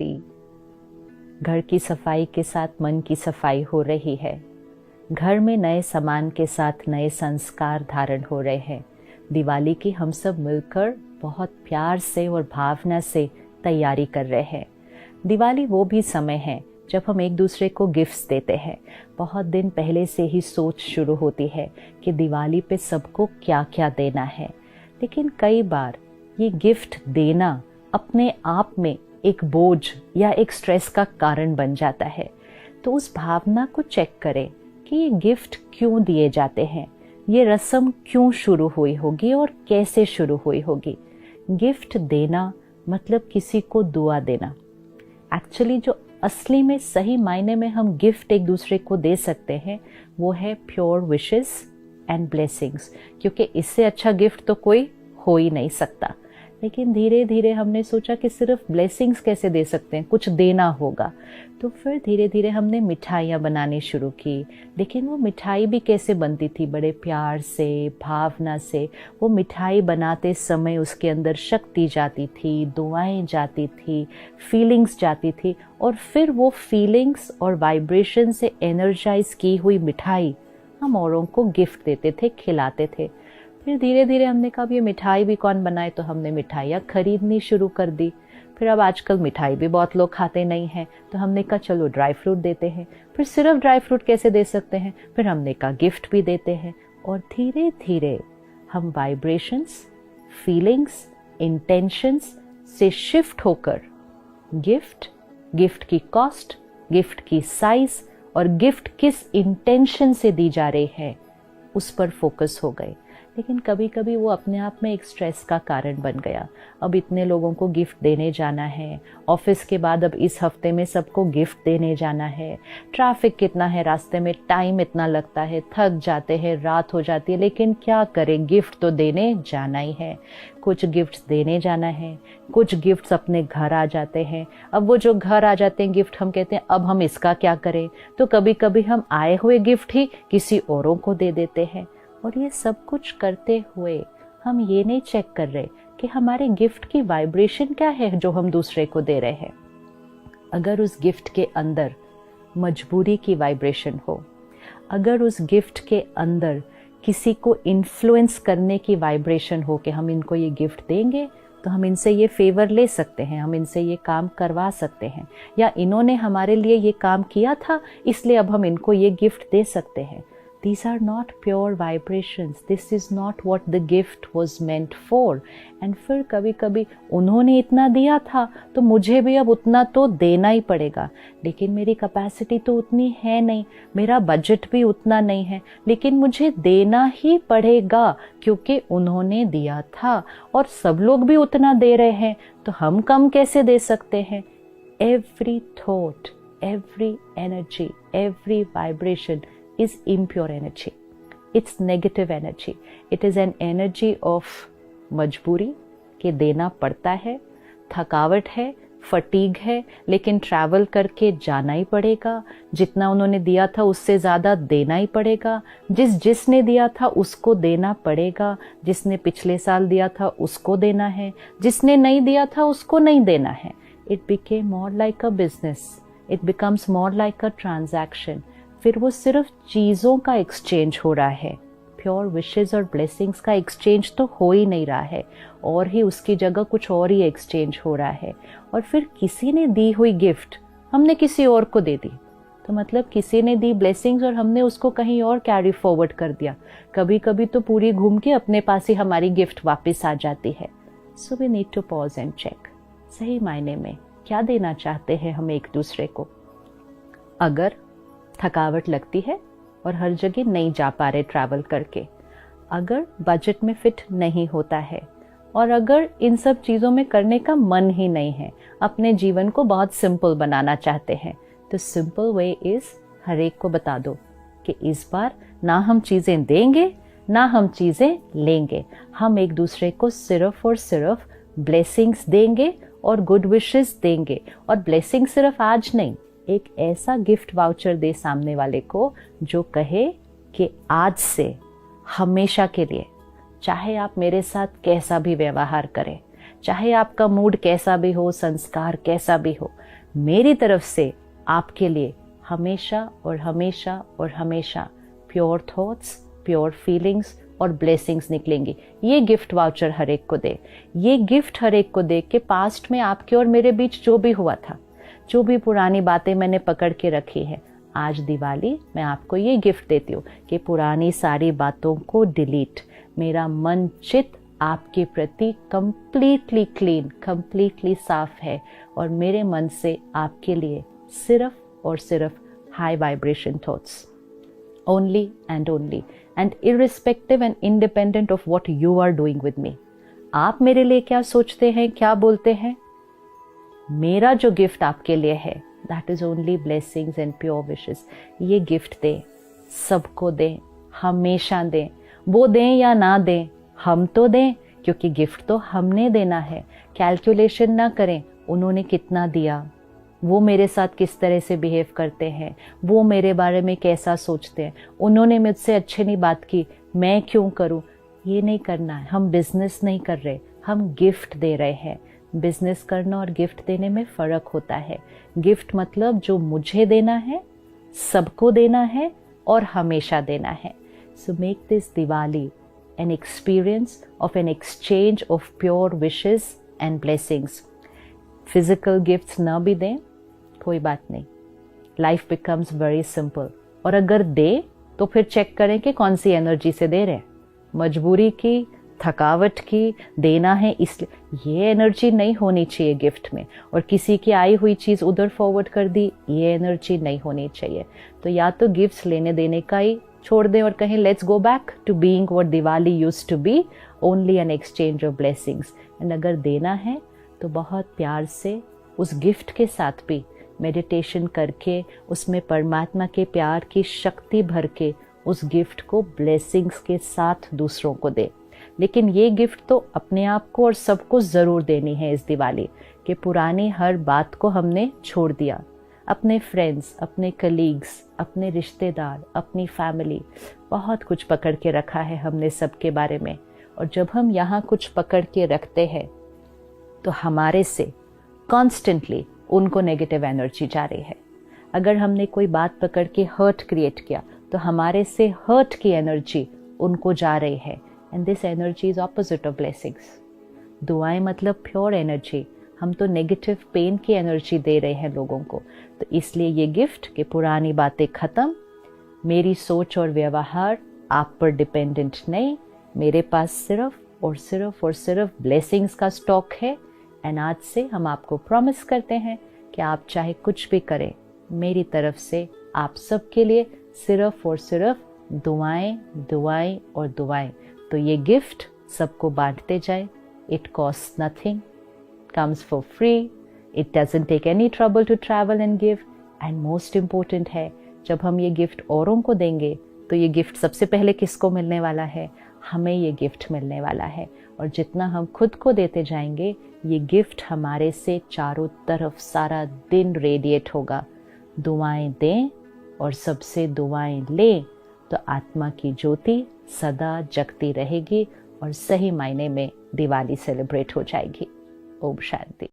शक्ति। घर की सफाई के साथ मन की सफाई हो रही है। घर में नए सामान के साथ नए संस्कार धारण हो रहे हैं। दिवाली की हम सब मिलकर बहुत प्यार से और भावना से तैयारी कर रहे हैं। दिवाली वो भी समय है जब हम एक दूसरे को गिफ्ट्स देते हैं। बहुत दिन पहले से ही सोच शुरू होती है कि दिवाली पे सबको क्या क्या देना है। लेकिन कई बार ये गिफ्ट देना अपने आप में एक बोझ या एक स्ट्रेस का कारण बन जाता है। तो उस भावना को चेक करें कि ये गिफ्ट क्यों दिए जाते हैं, ये रस्म क्यों शुरू हुई होगी और कैसे शुरू हुई होगी। गिफ्ट देना मतलब किसी को दुआ देना। एक्चुअली जो असली में सही मायने में हम गिफ्ट एक दूसरे को दे सकते हैं वो है प्योर विशेस एंड ब्लेसिंग्स, क्योंकि इससे अच्छा गिफ्ट तो कोई हो ही नहीं सकता। लेकिन धीरे धीरे हमने सोचा कि सिर्फ ब्लेसिंग्स कैसे दे सकते हैं, कुछ देना होगा। तो फिर धीरे धीरे हमने मिठाइयाँ बनानी शुरू की। लेकिन वो मिठाई भी कैसे बनती थी, बड़े प्यार से, भावना से। वो मिठाई बनाते समय उसके अंदर शक्ति जाती थी, दुआएं जाती थी, फीलिंग्स जाती थी, और फिर वो फीलिंग्स और वाइब्रेशन से एनर्जाइज की हुई मिठाई हम औरों को गिफ्ट देते थे, खिलाते थे। फिर धीरे धीरे हमने कहा ये मिठाई भी कौन बनाए, तो हमने मिठाइयाँ खरीदनी शुरू कर दी। फिर अब आजकल मिठाई भी बहुत लोग खाते नहीं हैं, तो हमने कहा चलो ड्राई फ्रूट देते हैं। फिर सिर्फ ड्राई फ्रूट कैसे दे सकते हैं, फिर हमने कहा गिफ्ट भी देते हैं। और धीरे धीरे हम वाइब्रेशंस, फीलिंग्स, इंटेंशंस से शिफ्ट होकर गिफ्ट की कॉस्ट, गिफ्ट की साइज और गिफ्ट किस इंटेंशन से दी जा रही है उस पर फोकस हो गए। लेकिन कभी कभी वो अपने आप में एक स्ट्रेस का कारण बन गया। अब इतने लोगों को गिफ्ट देने जाना है, ऑफिस के बाद अब इस हफ्ते में सबको गिफ्ट देने जाना है, ट्रैफिक कितना है रास्ते में, टाइम इतना लगता है, थक जाते हैं, रात हो जाती है। लेकिन क्या करें, गिफ्ट तो देने जाना ही है। कुछ गिफ्ट्स देने जाना है, कुछ गिफ्ट्स अपने घर आ जाते हैं। अब वो जो घर आ जाते हैं गिफ्ट, हम कहते हैं अब हम इसका क्या करें, तो कभी कभी हम आए हुए गिफ्ट ही किसी औरों को दे देते हैं। और ये सब कुछ करते हुए हम ये नहीं चेक कर रहे कि हमारे गिफ्ट की वाइब्रेशन क्या है जो हम दूसरे को दे रहे हैं। अगर उस गिफ्ट के अंदर मजबूरी की वाइब्रेशन हो, अगर उस गिफ्ट के अंदर किसी को इन्फ्लुएंस करने की वाइब्रेशन हो कि हम इनको ये गिफ्ट देंगे तो हम इनसे ये फेवर ले सकते हैं, हम इनसे ये काम करवा सकते हैं, या इन्होंने हमारे लिए ये काम किया था इसलिए अब हम इनको ये गिफ्ट दे सकते हैं। These are not pure vibrations. This is not what the gift was meant for. And फिर कभी कभी उन्होंने इतना दिया था तो मुझे भी अब उतना तो देना ही पड़ेगा। लेकिन मेरी कैपेसिटी तो उतनी है नहीं, मेरा बजट भी उतना नहीं है, लेकिन मुझे देना ही पड़ेगा क्योंकि उन्होंने दिया था और सब लोग भी उतना दे रहे हैं, तो हम कम कैसे दे सकते हैं। Every thought, every energy, every vibration is impure energy. It's negative energy. It is an energy of मजबूरी के देना पड़ता है, थकावट है, फटीग है, लेकिन ट्रैवल करके जाना ही पड़ेगा। जितना उन्होंने दिया था उससे ज़्यादा देना ही पड़ेगा। जिसने दिया था उसको देना पड़ेगा। जिसने पिछले साल दिया था उसको देना है, जिसने नहीं दिया था उसको नहीं देना है। It became more like a business. It becomes more like a transaction. फिर वो सिर्फ चीज़ों का एक्सचेंज हो रहा है, प्योर विशेस और ब्लेसिंग्स का एक्सचेंज तो हो ही नहीं रहा है, और ही उसकी जगह कुछ और ही एक्सचेंज हो रहा है। और फिर किसी ने दी हुई गिफ्ट हमने किसी और को दे दी, तो मतलब किसी ने दी ब्लेसिंग्स और हमने उसको कहीं और कैरी फॉरवर्ड कर दिया। कभी कभी तो पूरी घूम के अपने पास ही हमारी गिफ्ट वापस आ जाती है। So we need to pause and check, सही मायने में क्या देना चाहते हैं हम एक दूसरे को। अगर थकावट लगती है और हर जगह नहीं जा पा रहे ट्रैवल करके, अगर बजट में फिट नहीं होता है, और अगर इन सब चीज़ों में करने का मन ही नहीं है, अपने जीवन को बहुत सिंपल बनाना चाहते हैं, तो सिंपल वे इज़ हर एक को बता दो कि इस बार ना हम चीज़ें देंगे ना हम चीज़ें लेंगे। हम एक दूसरे को सिर्फ और सिर्फ ब्लेसिंग्स देंगे और गुड विशेस देंगे। और ब्लेसिंग सिर्फ आज नहीं, एक ऐसा गिफ्ट वाउचर दे सामने वाले को जो कहे कि आज से हमेशा के लिए, चाहे आप मेरे साथ कैसा भी व्यवहार करें, चाहे आपका मूड कैसा भी हो, संस्कार कैसा भी हो, मेरी तरफ से आपके लिए हमेशा और हमेशा और हमेशा प्योर थॉट्स, प्योर फीलिंग्स और ब्लेसिंग्स निकलेंगी। ये गिफ्ट वाउचर हर एक को दे, ये गिफ्ट हर एक को दे कि पास्ट में आपके और मेरे बीच जो भी हुआ था, जो भी पुरानी बातें मैंने पकड़ के रखी है, आज दिवाली मैं आपको ये गिफ्ट देती हूँ कि पुरानी सारी बातों को डिलीट, मेरा मन चित आपके प्रति कंप्लीटली क्लीन, कंप्लीटली साफ है और मेरे मन से आपके लिए सिर्फ और सिर्फ high vibration thoughts, only and irrespective and independent of what you are doing with me। आप मेरे लिए क्या सोचते हैं, क्या बोलते हैं, मेरा जो गिफ्ट आपके लिए है that is only blessings and pure wishes। ये गिफ्ट दें, सबको दें, हमेशा दें, वो दें या ना दें, हम तो दें, क्योंकि गिफ्ट तो हमने देना है। कैलकुलेशन ना करें उन्होंने कितना दिया, वो मेरे साथ किस तरह से बिहेव करते हैं, वो मेरे बारे में कैसा सोचते हैं, उन्होंने मुझसे अच्छे नहीं बात की, मैं क्यों करूं, ये नहीं करना है। हम बिजनेस नहीं कर रहे, हम गिफ्ट दे रहे हैं। बिजनेस करना और गिफ्ट देने में फ़र्क होता है। गिफ्ट मतलब जो मुझे देना है, सबको देना है और हमेशा देना है। So make this Diwali an experience of an exchange of pure wishes and blessings। Physical gifts ना भी दें कोई बात नहीं, लाइफ बिकम्स वेरी सिंपल। और अगर दे तो फिर चेक करें कि कौन सी एनर्जी से दे रहे हैं, मजबूरी की, थकावट की, देना है इसलिए, ये एनर्जी नहीं होनी चाहिए गिफ्ट में। और किसी की आई हुई चीज़ उधर फॉरवर्ड कर दी, ये एनर्जी नहीं होनी चाहिए। तो या तो गिफ्ट्स लेने देने का ही छोड़ दें और कहें let's go back to being what Diwali used to be, only an exchange of blessings. And अगर देना है तो बहुत प्यार से उस गिफ्ट के साथ भी मेडिटेशन करके, उसमें परमात्मा के प्यार की शक्ति भर के उस गिफ्ट को ब्लेसिंग्स के साथ दूसरों को दे। लेकिन ये गिफ्ट तो अपने आप को और सबको ज़रूर देनी है इस दिवाली, कि पुरानी हर बात को हमने छोड़ दिया। अपने फ्रेंड्स, अपने कलीग्स, अपने रिश्तेदार, अपनी फैमिली, बहुत कुछ पकड़ के रखा है हमने सबके बारे में। और जब हम यहाँ कुछ पकड़ के रखते हैं तो हमारे से कॉन्स्टेंटली उनको नेगेटिव एनर्जी जा रही है। अगर हमने कोई बात पकड़ के हर्ट क्रिएट किया तो हमारे से हर्ट की एनर्जी उनको जा रही है। And this energy is opposite of blessings. दुआएं मतलब प्योर एनर्जी, हम तो नेगेटिव पेन की एनर्जी दे रहे हैं लोगों को। तो इसलिए ये गिफ्ट कि पुरानी बातें ख़त्म, मेरी सोच और व्यवहार आप पर डिपेंडेंट नहीं, मेरे पास सिर्फ और सिर्फ और सिर्फ ब्लेसिंग्स का स्टॉक है। एंड आज से हम आपको प्रॉमिस करते हैं कि आप चाहे कुछ भी करें, मेरी तरफ से आप सबके लिए सिर्फ और सिर्फ दुआएं, दुआएं और दुआएं। तो ये गिफ्ट सबको बांटते जाए। It cost nothing, comes for free, it doesn't take any trouble to travel and give। and most important है, जब हम ये गिफ्ट औरों को देंगे तो ये गिफ्ट सबसे पहले किसको मिलने वाला है, हमें ये गिफ्ट मिलने वाला है। और जितना हम खुद को देते जाएंगे, ये गिफ्ट हमारे से चारों तरफ सारा दिन रेडिएट होगा। दुआएं दें और सबसे दुआएं लें तो आत्मा की ज्योति सदा जगती रहेगी और सही मायने में दिवाली सेलिब्रेट हो जाएगी। ओम शांति।